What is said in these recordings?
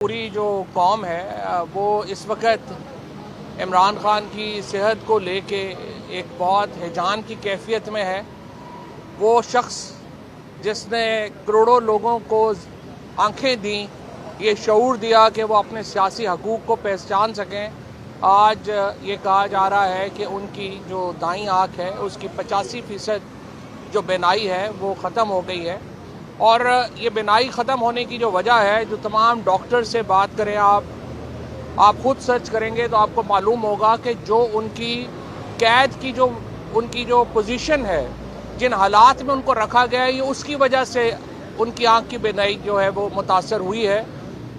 पूरी जो कौम है वो इस वक्त इमरान खान की सेहत को लेके एक बहुत हैजान की कैफियत में है। वो शख्स जिसने करोड़ों लोगों को आंखें दी, ये शऊर दिया कि वो अपने सियासी हकूक़ को पहचान सकें, आज ये कहा जा रहा है कि उनकी जो दाईं आँख है उसकी 85% जो बीनाई है वो ख़त्म हो गई है। और ये बीनाई ख़त्म होने की जो वजह है, जो तमाम डॉक्टर से बात करें आप खुद सर्च करेंगे तो आपको मालूम होगा कि जो उनकी कैद की जो उनकी जो पोजीशन है, जिन हालात में उनको रखा गया है, ये उसकी वजह से उनकी आँख की बीनाई जो है वो मुतासर हुई है।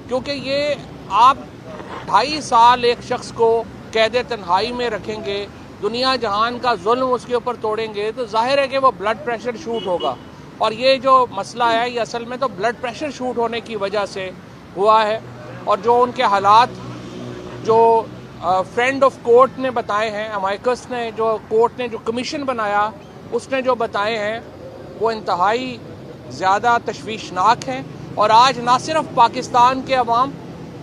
क्योंकि ये आप 2.5 साल एक शख्स को कैद तन्हाई में रखेंगे, दुनिया जहान का जुल्म उसके ऊपर तोड़ेंगे, तो जाहिर है कि वो ब्लड प्रेशर शूट होगा। और ये जो मसला है ये असल में तो ब्लड प्रेशर शूट होने की वजह से हुआ है। और जो उनके हालात जो फ्रेंड ऑफ कोर्ट ने बताए हैं, अमाइकस ने जो कोर्ट ने जो कमीशन बनाया उसने जो बताए हैं, वो इंतहाई ज़्यादा तशवीशनाक हैं। और आज ना सिर्फ पाकिस्तान के अवाम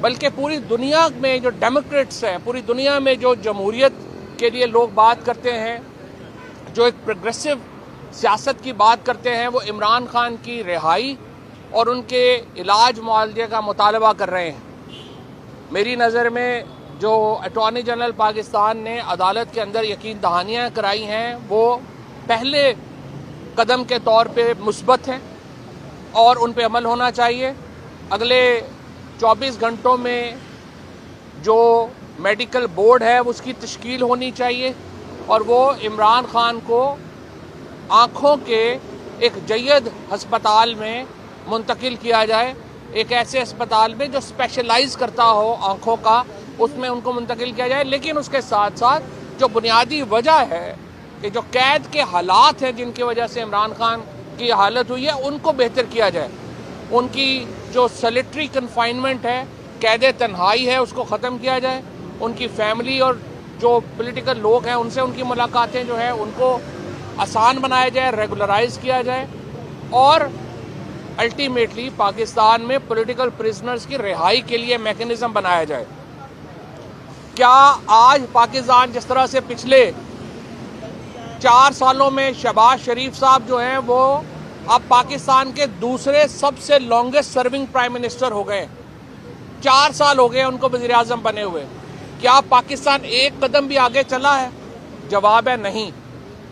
बल्कि पूरी दुनिया में जो डेमोक्रेट्स हैं, पूरी दुनिया में जो जमहूरियत के लिए लोग बात करते हैं, जो एक प्रोग्रेसिव सियासत की बात करते हैं, वो इमरान खान की रिहाई और उनके इलाज मुआवजे का मुतालबा कर रहे हैं। मेरी नज़र में जो अटॉर्नी जनरल पाकिस्तान ने अदालत के अंदर यकीन दहानियाँ कराई हैं, वो पहले कदम के तौर पे मुस्बत हैं और उन पे अमल होना चाहिए। अगले 24 घंटों में जो मेडिकल बोर्ड है उसकी तश्कील होनी चाहिए और वो इमरान खान को आँखों के एक जय्यद हस्पताल में मुंतकिल किया जाए, एक ऐसे अस्पताल में जो स्पेशलाइज करता हो आँखों का, उसमें उनको मुंतकिल किया जाए। लेकिन उसके साथ साथ जो बुनियादी वजह है कि जो कैद के हालात हैं जिनकी वजह से इमरान खान की हालत हुई है, उनको बेहतर किया जाए। उनकी जो सॉलिटरी कन्फाइनमेंट है, कैद तन्हाई है, उसको ख़त्म किया जाए। उनकी फैमिली और जो पॉलिटिकल लोग हैं उनसे उनकी मुलाकातें जो है उनको आसान बनाया जाए, रेगुलराइज किया जाए और अल्टीमेटली पाकिस्तान में पॉलिटिकल प्रिजनर्स की रिहाई के लिए मैकेनिज्म बनाया जाए। क्या आज पाकिस्तान जिस तरह से पिछले 4 सालों में शहबाज शरीफ साहब जो हैं वो अब पाकिस्तान के दूसरे सबसे लॉन्गेस्ट सर्विंग प्राइम मिनिस्टर हो गए, 4 साल हो गए उनको वज़ीर आज़म बने हुए, क्या पाकिस्तान एक कदम भी आगे चला है? जवाब है नहीं।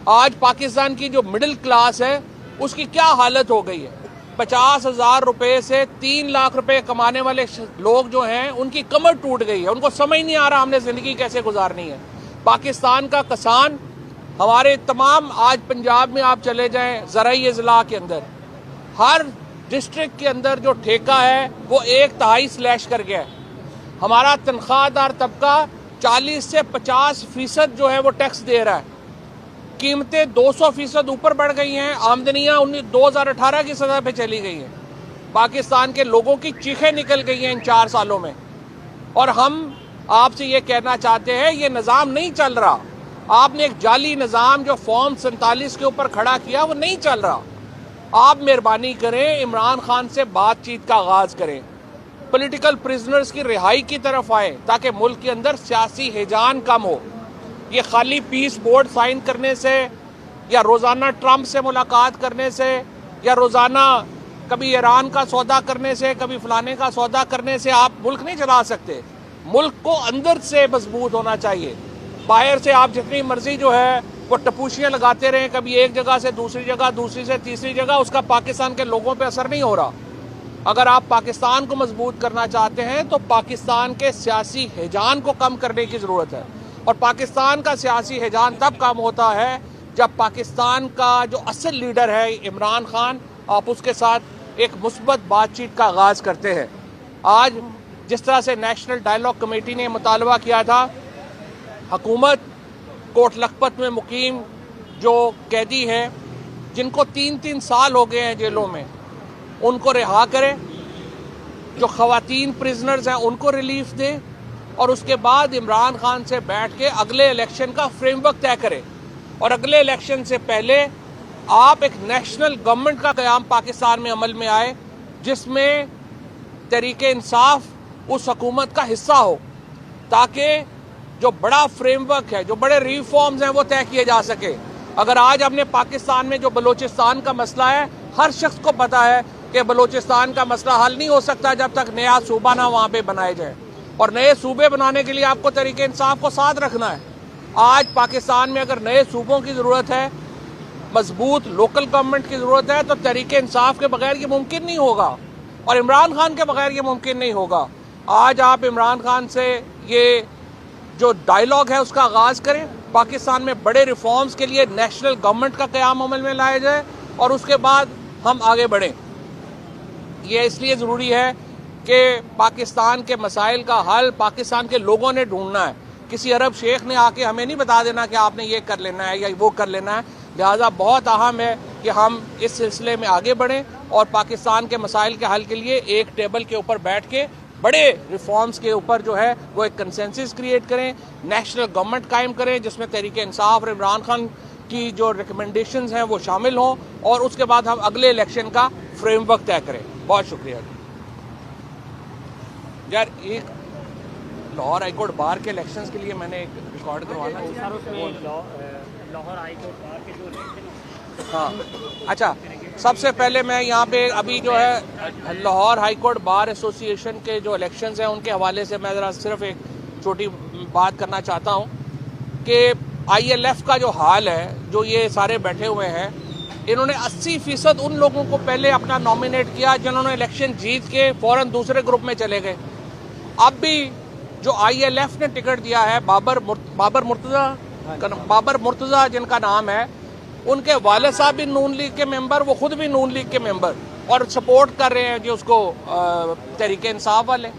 आज पाकिस्तान की जो मिडिल क्लास है उसकी क्या हालत हो गई है। 50,000 रुपये से 3 लाख रुपए कमाने वाले लोग जो हैं उनकी कमर टूट गई है, उनको समझ नहीं आ रहा हमने ज़िंदगी कैसे गुजारनी है। पाकिस्तान का किसान, हमारे तमाम, आज पंजाब में आप चले जाएं ज़राई अज़ला के अंदर, हर डिस्ट्रिक्ट के अंदर जो ठेका है वो 1/3 स्लैश कर गया है। हमारा तनख्वाहदार तबका 40 से 50% जो है वो टैक्स दे रहा है। कीमतें 200% ऊपर बढ़ गई हैं, आमदनियां 2018 की सतह पे चली गई हैं। पाकिस्तान के लोगों की चीखें निकल गई हैं इन 4 सालों में। और हम आपसे ये कहना चाहते हैं, ये निज़ाम नहीं चल रहा। आपने एक जाली निज़ाम जो फॉर्म 47 के ऊपर खड़ा किया वो नहीं चल रहा। आप मेहरबानी करें, इमरान खान से बातचीत का आगाज़ करें, पॉलिटिकल प्रिजनर्स की रिहाई की तरफ आए ताकि मुल्क के अंदर सियासी हैजान कम हो। ये खाली पीस बोर्ड साइन करने से या रोज़ाना ट्रंप से मुलाकात करने से या रोज़ाना कभी ईरान का सौदा करने से, कभी फलाने का सौदा करने से आप मुल्क नहीं चला सकते। मुल्क को अंदर से मजबूत होना चाहिए। बाहर से आप जितनी मर्जी जो है वो टपूशियाँ लगाते रहें, कभी एक जगह से दूसरी जगह, दूसरी से तीसरी जगह, उसका पाकिस्तान के लोगों पर असर नहीं हो रहा। अगर आप पाकिस्तान को मजबूत करना चाहते हैं तो पाकिस्तान के सियासी हैजान को कम करने की ज़रूरत है। और पाकिस्तान का सियासी हैजान तब कम होता है जब पाकिस्तान का जो असल लीडर है इमरान खान, आप उसके साथ एक मुस्बत बातचीत का आगाज़ करते हैं। आज जिस तरह से नेशनल डायलॉग कमेटी ने मुतालबा किया था, हुकूमत कोट लखपत में मुकीम जो कैदी हैं जिनको 3-3 साल हो गए हैं जेलों में, उनको रिहा करें। जो ख़वातीन प्रिजनर्स हैं उनको रिलीफ दें और उसके बाद इमरान खान से बैठ के अगले इलेक्शन का फ्रेमवर्क तय करें। और अगले इलेक्शन से पहले आप एक नेशनल गवर्नमेंट का क़याम पाकिस्तान में अमल में आए, जिसमें तहरीक इंसाफ اس حکومت کا حصہ ہو، تاکہ جو بڑا فریم ورک ہے، جو بڑے ریفارمز ہیں وہ طے کیے جا سکے۔ اگر آج ہم نے پاکستان میں جو بلوچستان کا مسئلہ ہے، ہر شخص کو پتا ہے کہ بلوچستان کا مسئلہ حل نہیں ہو سکتا جب تک نیا صوبہ نہ وہاں پہ بنائے جائے، اور نئے صوبے بنانے کے لیے آپ کو تحریک انصاف کو ساتھ رکھنا ہے۔ آج پاکستان میں اگر نئے صوبوں کی ضرورت ہے، مضبوط لوکل گورنمنٹ کی ضرورت ہے، تو تحریک انصاف کے بغیر یہ ممکن نہیں ہوگا، اور عمران خان کے بغیر یہ ممکن نہیں ہوگا۔ آج آپ عمران خان سے یہ جو ڈائیلاگ ہے اس کا آغاز کریں، پاکستان میں بڑے ریفارمز کے لیے نیشنل گورنمنٹ کا قیام عمل میں لایا جائے، اور اس کے بعد ہم آگے بڑھیں۔ یہ اس لیے ضروری ہے کہ پاکستان کے مسائل کا حل پاکستان کے لوگوں نے ڈھونڈنا ہے۔ کسی عرب شیخ نے آ کے ہمیں نہیں بتا دینا کہ آپ نے یہ کر لینا ہے یا وہ کر لینا ہے۔ لہٰذا بہت اہم ہے کہ ہم اس سلسلے میں آگے بڑھیں اور پاکستان کے مسائل کے حل کے لیے ایک ٹیبل کے اوپر بیٹھ کے بڑے ریفارمز کے اوپر جو ہے وہ ایک کنسنسس کریٹ کریں، نیشنل گورنمنٹ قائم کریں جس میں تحریک انصاف اور عمران خان کی جو ریکمنڈیشنز ہیں وہ شامل ہوں، اور اس کے بعد ہم اگلے الیکشن کا فریم ورک طے کریں۔ بہت شکریہ۔ یار ایک لاہور ہائی کورٹ بار کے الیکشنز کے لیے میں نے ایک ریکارڈ کروانا ہے۔ لاہور ہائی کورٹ بار کے جو الیکشن، ہاں اچھا، سب سے پہلے میں یہاں پہ ابھی جو ہے لاہور ہائی کورٹ بار ایسوسی ایشن کے جو الیکشنز ہیں ان کے حوالے سے میں ذرا صرف ایک چھوٹی بات کرنا چاہتا ہوں کہ آئی ایل ایف کا جو حال ہے، جو یہ سارے بیٹھے ہوئے ہیں، انہوں نے 80% ان لوگوں کو پہلے اپنا نامینیٹ کیا جنہوں نے الیکشن جیت کے فوراً دوسرے گروپ میں چلے گئے۔ اب بھی جو آئی ایل ایف نے ٹکٹ دیا ہے، بابر مرتضیٰ جن کا نام ہے، ان کے والد صاحب بھی نون لیگ کے ممبر، وہ خود بھی نون لیگ کے ممبر، اور سپورٹ کر رہے ہیں جی اس کو تحریک انصاف والے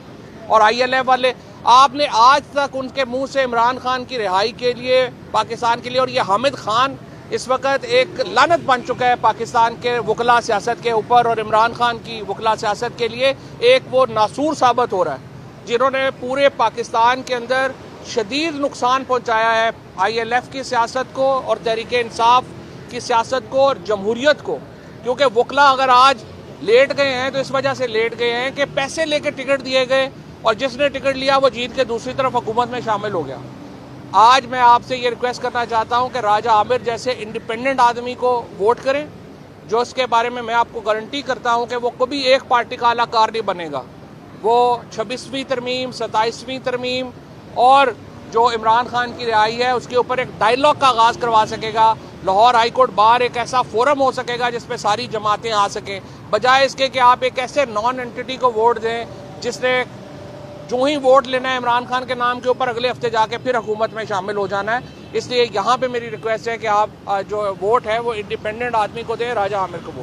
اور آئی ایل ایف والے۔ آپ نے آج تک ان کے منہ سے عمران خان کی رہائی کے لیے، پاکستان کے لیے، اور یہ حامد خان اس وقت ایک لعنت بن چکا ہے پاکستان کے وکلا سیاست کے اوپر، اور عمران خان کی وکلا سیاست کے لیے ایک وہ ناسور ثابت ہو رہا ہے جنہوں نے پورے پاکستان کے اندر شدید نقصان پہنچایا ہے آئی ایل ایف کی سیاست کو اور تحریک انصاف کی سیاست کو اور جمہوریت کو۔ کیونکہ وکلا اگر آج لیٹ گئے ہیں تو اس وجہ سے لیٹ گئے ہیں کہ پیسے لے کے ٹکٹ دیے گئے، اور جس نے ٹکٹ لیا وہ جیت کے دوسری طرف حکومت میں شامل ہو گیا۔ آج میں آپ سے یہ ریکویسٹ کرنا چاہتا ہوں کہ راجہ عامر جیسے انڈیپینڈنٹ آدمی کو ووٹ کریں، جو اس کے بارے میں آپ کو گارنٹی کرتا ہوں کہ وہ کبھی ایک پارٹی کا اعلیٰ کار نہیں بنے گا۔ وہ 26ویں ترمیم، 27ویں ترمیم اور جو عمران خان کی رہائی ہے اس کے اوپر ایک ڈائیلاگ کا آغاز کروا سکے گا۔ لاہور ہائی کورٹ بار ایک ایسا فورم ہو سکے گا جس پہ ساری جماعتیں آ سکیں، بجائے اس کے کہ آپ ایک ایسے نان اینٹی کو ووٹ دیں جس نے جو ہی ووٹ لینا ہے عمران خان کے نام کے اوپر، اگلے ہفتے جا کے پھر حکومت میں شامل ہو جانا ہے۔ اس لیے یہاں پہ میری ریکویسٹ ہے کہ آپ جو ووٹ ہے وہ انڈیپینڈنٹ آدمی کو دیں، راجہ عامر کو ووٹ